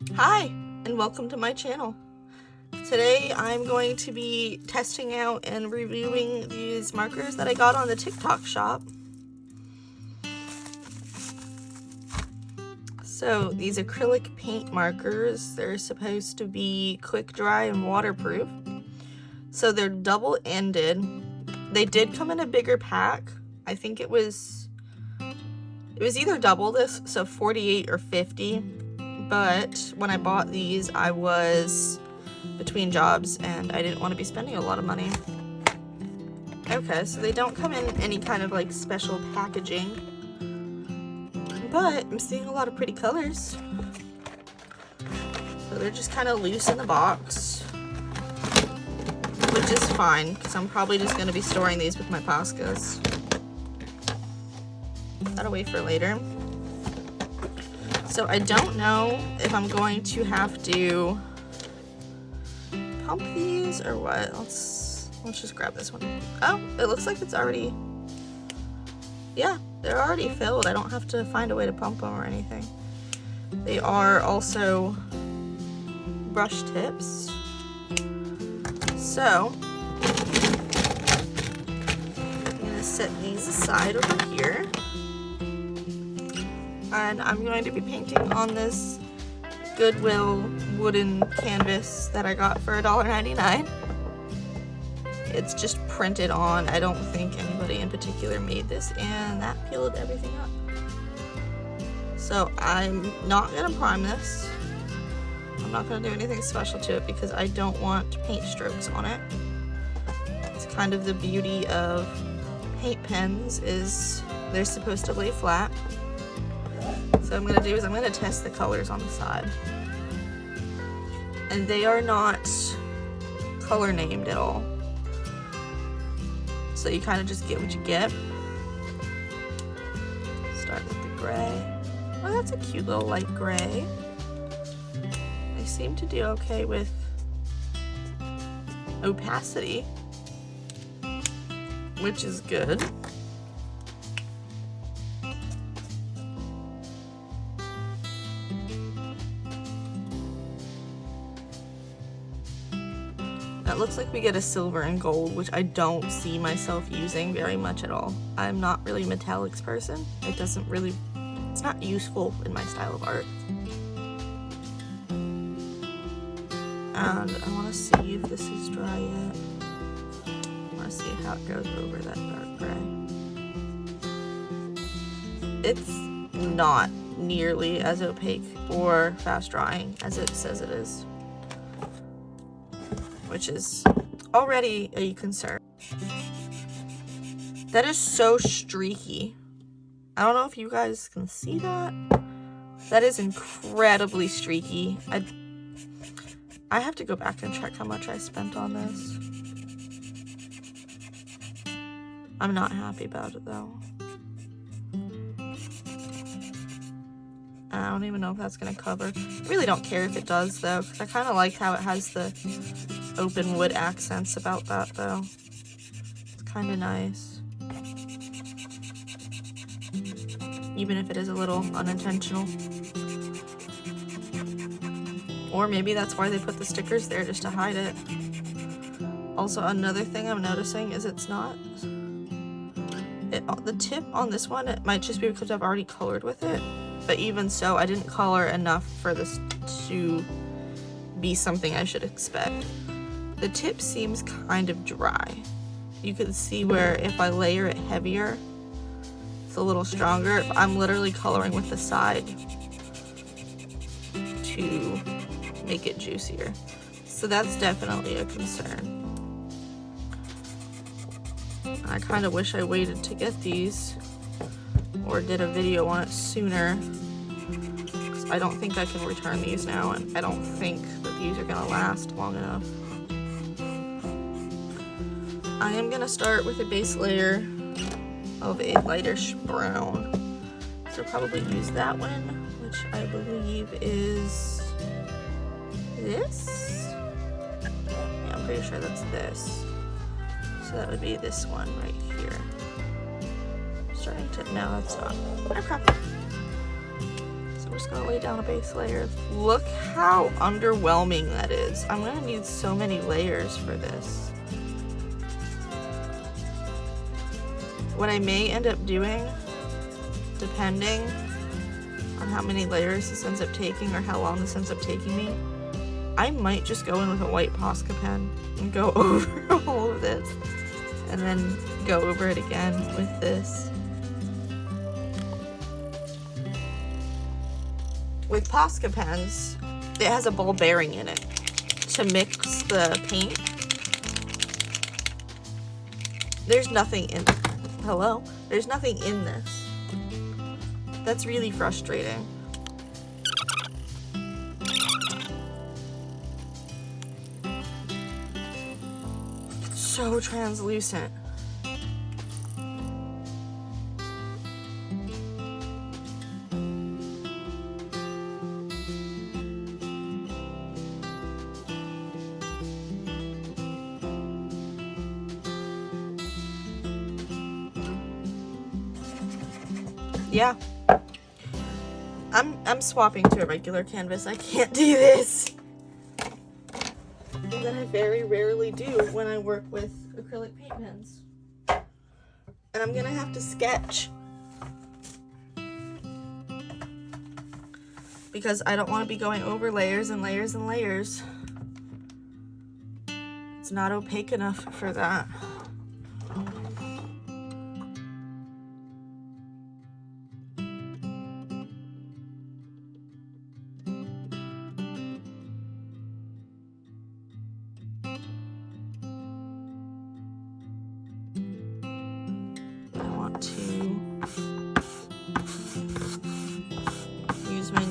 Hi, and welcome to my channel. Today I'm going to be testing out and reviewing these markers that I got on the TikTok shop. So these acrylic paint markers, they're supposed to be quick dry and waterproof. So they're double-ended. They did come in a bigger pack. I think it was either double this, so 48 or 50. But when I bought these, I was between jobs and I didn't want to be spending a lot of money. Okay, so they don't come in any kind of like special packaging, but I'm seeing a lot of pretty colors. So they're just kind of loose in the box, which is fine because I'm probably just going to be storing these with my Poscas. That'll wait for later. So I don't know if I'm going to have to pump these or what. Let's just grab this one. Oh, it looks like it's already, yeah, they're already filled. I don't have to find a way to pump them or anything. They are also brush tips. So I'm gonna set these aside over here. And I'm going to be painting on this Goodwill wooden canvas that I got for $1.99. It's just printed on. I don't think anybody in particular made this, and that peeled everything up. So I'm not gonna prime this. I'm not gonna do anything special to it because I don't want paint strokes on it. It's kind of the beauty of paint pens is they're supposed to lay flat. So what I'm going to do is I'm going to test the colors on the side. And they are not color named at all. So you kind of just get what you get. Start with the gray. Oh, that's a cute little light gray. They seem to do okay with opacity, which is good. It looks like we get a silver and gold, which I don't see myself using very much at all. I'm not really a metallics person. It's not useful in my style of art. And I want to see if this is dry yet. I want to see how it goes over that dark gray. It's not nearly as opaque or fast drying as it says it is, which is already a concern. That is so streaky. I don't know if you guys can see that. That is incredibly streaky. I have to go back and check how much I spent on this. I'm not happy about it though. I don't even know if that's gonna cover. I really don't care if it does though, because I kind of like how it has the open wood accents about that though. It's kind of nice. Even if it is a little unintentional. Or maybe that's why they put the stickers there, just to hide it. Also, another thing I'm noticing is it's not... the tip on this one, it might just be because I've already colored with it. But even so, I didn't color enough for this to be something I should expect. The tip seems kind of dry. You can see where if I layer it heavier, it's a little stronger. I'm literally coloring with the side to make it juicier. So that's definitely a concern. I kind of wish I waited to get these or did a video on it sooner. I don't think I can return these now, and I don't think that these are gonna last long enough. I am gonna start with a base layer of a lightish brown. So probably use that one, which I believe is this? Yeah, I'm pretty sure that's this. So that would be this one right here. Starting to, no, that's not. Okay. So I'm just gonna lay down a base layer. Look how underwhelming that is. I'm gonna need so many layers for this. What I may end up doing, depending on how many layers this ends up taking or how long this ends up taking me, I might just go in with a white Posca pen and go over all of this, and then go over it again with this. With Posca pens, it has a ball bearing in it to mix the paint. There's nothing in, hello? There's nothing in this. That's really frustrating. It's so translucent. Yeah, I'm swapping to a regular canvas. I can't do this. And I very rarely do when I work with acrylic paint pens. And I'm gonna have to sketch because I don't want to be going over layers and layers and layers. It's not opaque enough for that.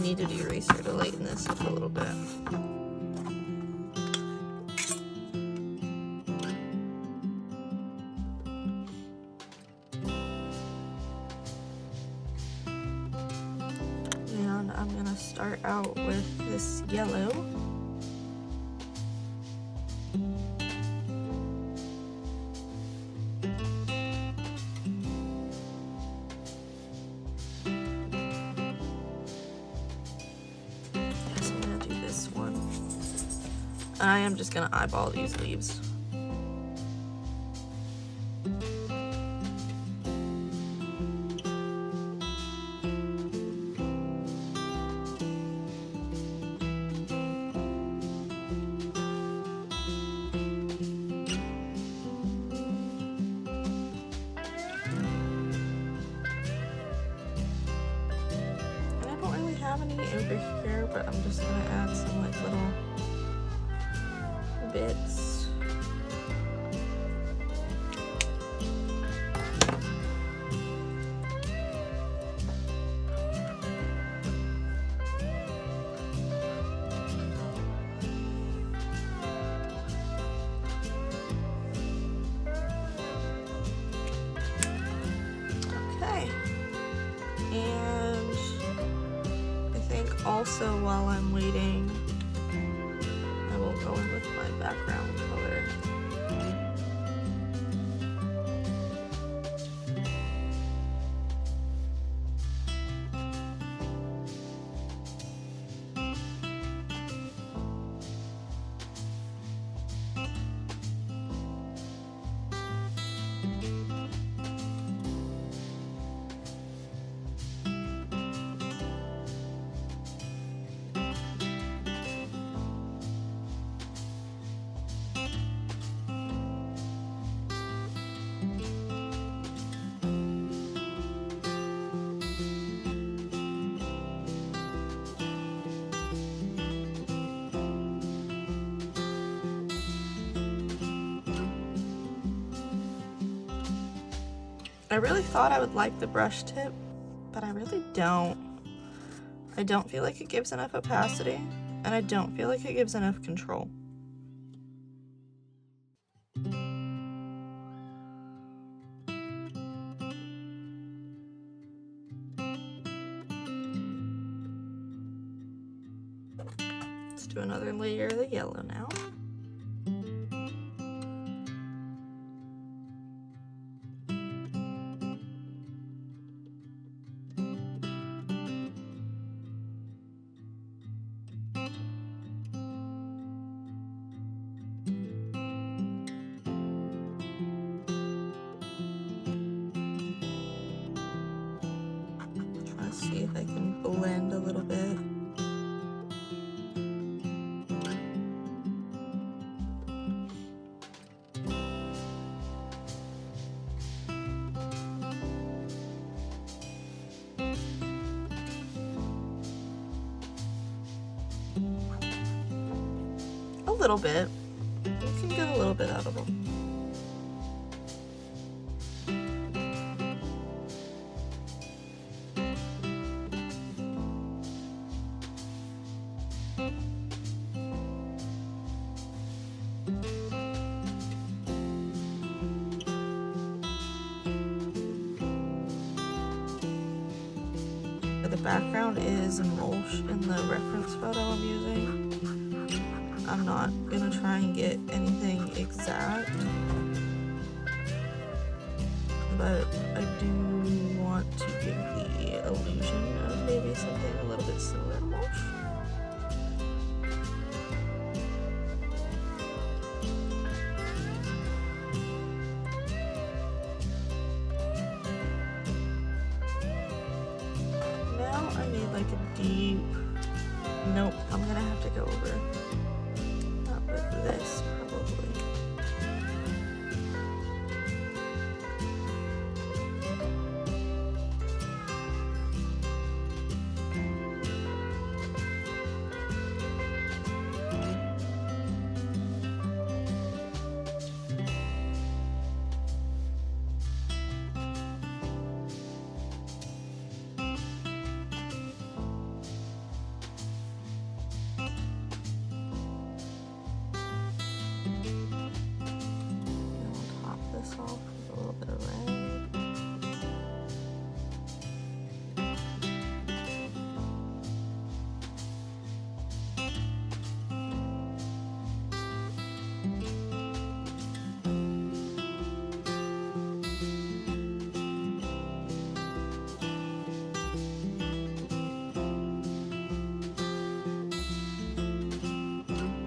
Kneaded eraser to lighten this up a little bit. And I'm gonna start out with this yellow. I am just gonna eyeball these leaves. And I don't really have any over here, but I'm just gonna add some like little bits. Okay. And I think also while I'm waiting, I will go in with my background color. I really thought I would like the brush tip, but I really don't. I don't feel like it gives enough opacity, and I don't feel like it gives enough control. Let's do another layer of the yellow now. blend a little bit. A little bit. You can get a little bit out of them. The background is in Molch in the reference photo I'm using. I'm not gonna try and get anything exact, but I do want to give the illusion of maybe something a little bit similar to Molch. I need like a deep, nope, I'm gonna have to go over that with this probably. Off with a little bit of red.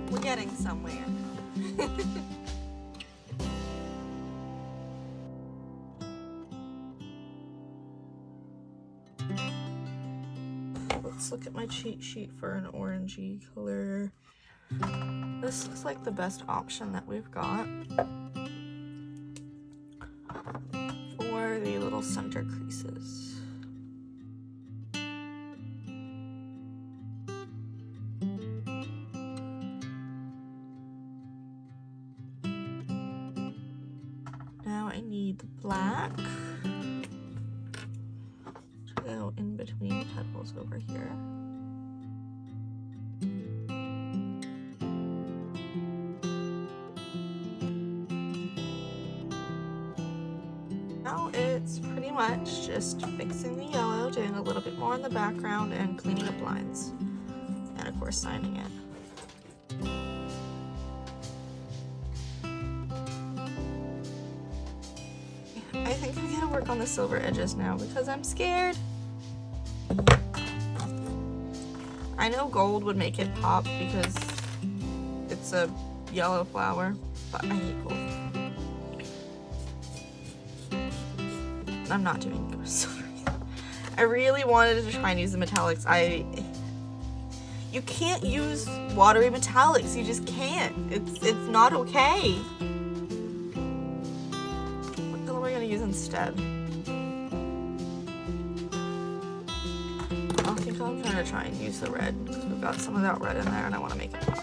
We're getting somewhere. Let's look at my cheat sheet for an orangey color. This looks like the best option that we've got for the little center creases. Now I need the black to go in between petals over here. Now it's pretty much just fixing the yellow, doing a little bit more in the background, and cleaning up lines. And of course signing it. I think I'm gonna work on the silver edges now because I'm scared. I know gold would make it pop because it's a yellow flower, but I hate gold. I'm not doing good with silver either. I really wanted to try and use the metallics. You can't use watery metallics. You just can't. It's not okay. What color am I gonna use instead? I think I'm gonna try and use the red because we've got some of that red in there and I want to make it pop.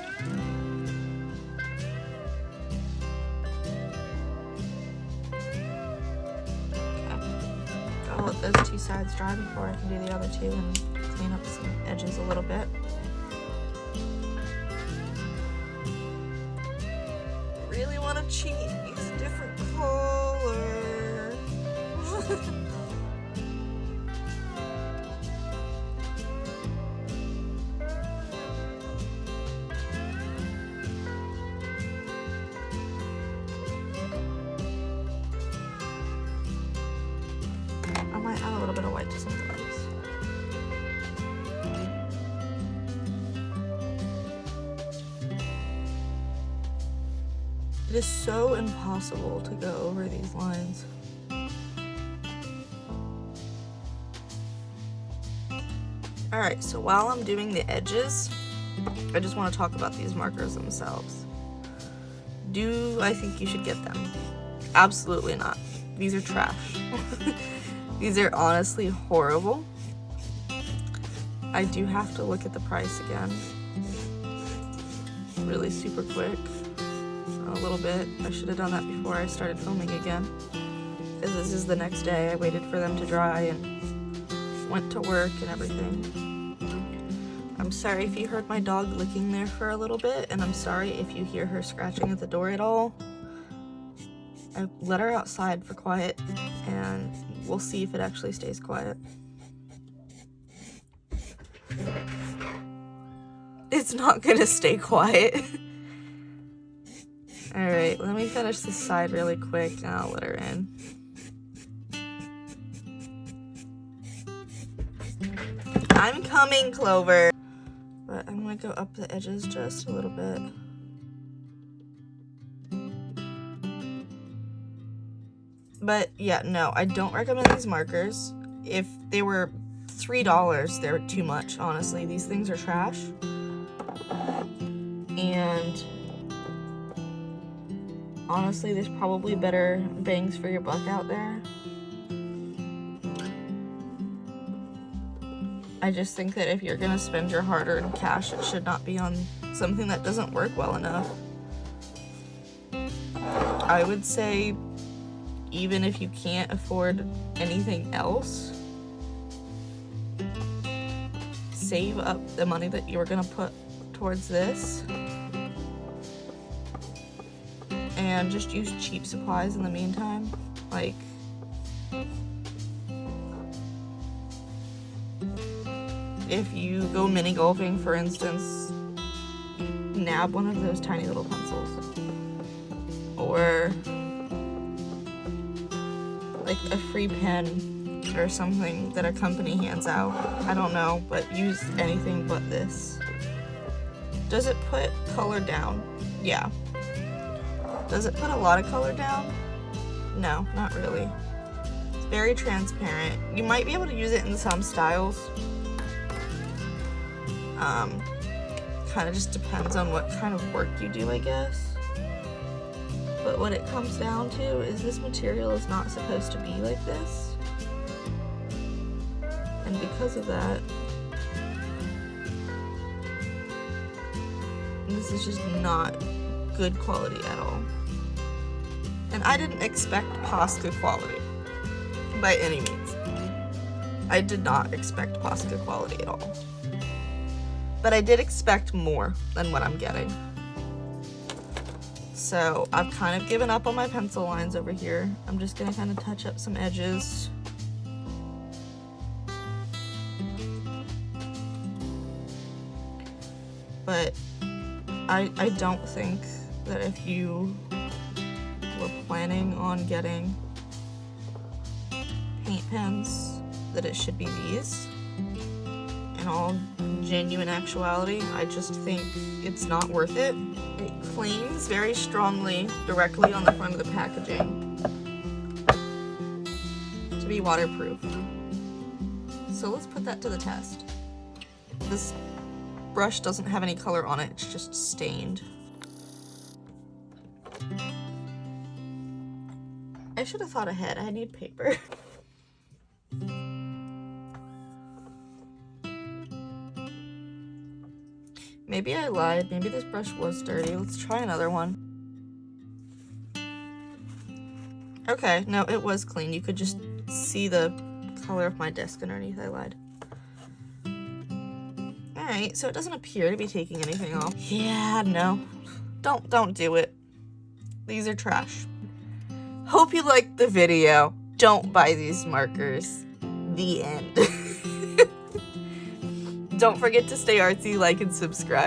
I'll let those two sides dry before I can do the other two and clean up some edges a little bit. I really want to cheat and use a different color. I might add a little bit of white to some of these. It is so impossible to go over these lines. Alright, so while I'm doing the edges, I just want to talk about these markers themselves. Do I think you should get them? Absolutely not. These are trash. These are honestly horrible. I do have to look at the price again. Really super quick. A little bit. I should have done that before I started filming again. Because this is the next day. I waited for them to dry and went to work and everything. I'm sorry if you heard my dog licking there for a little bit, and I'm sorry if you hear her scratching at the door at all. I let her outside for quiet, and we'll see if it actually stays quiet. It's not gonna stay quiet. Alright, let me finish this side really quick and I'll let her in. I'm coming, Clover! But I'm gonna go up the edges just a little bit. But yeah, no, I don't recommend these markers. If they were $3, they're too much, honestly. These things are trash. And honestly, there's probably better bangs for your buck out there. I just think that if you're gonna spend your hard-earned cash, it should not be on something that doesn't work well enough. I would say, even if you can't afford anything else, save up the money that you were gonna put towards this and just use cheap supplies in the meantime. Like, if you go mini golfing, for instance, nab one of those tiny little pencils, or like a free pen or something that a company hands out. I don't know, but use anything but this. Does it put color down? Yeah. Does it put a lot of color down? No, not really. It's very transparent. You might be able to use it in some styles. Kind of just depends on what kind of work you do, I guess. But what it comes down to is this material is not supposed to be like this. And because of that, this is just not good quality at all. And I didn't expect Posca quality by any means. I did not expect Posca quality at all. But I did expect more than what I'm getting. So I've kind of given up on my pencil lines over here. I'm just gonna kind of touch up some edges. But I don't think that if you were planning on getting paint pens, that it should be these. In all genuine actuality, I just think it's not worth it. It claims very strongly directly on the front of the packaging to be waterproof. So let's put that to the test. This brush doesn't have any color on it, it's just stained. I should have thought ahead. I need paper. Maybe I lied. Maybe this brush was dirty. Let's try another one. Okay, no, it was clean. You could just see the color of my disc underneath. I lied. Alright, so it doesn't appear to be taking anything off. Yeah, no. Don't do it. These are trash. Hope you liked the video. Don't buy these markers. The end. Don't forget to stay artsy, like, and subscribe.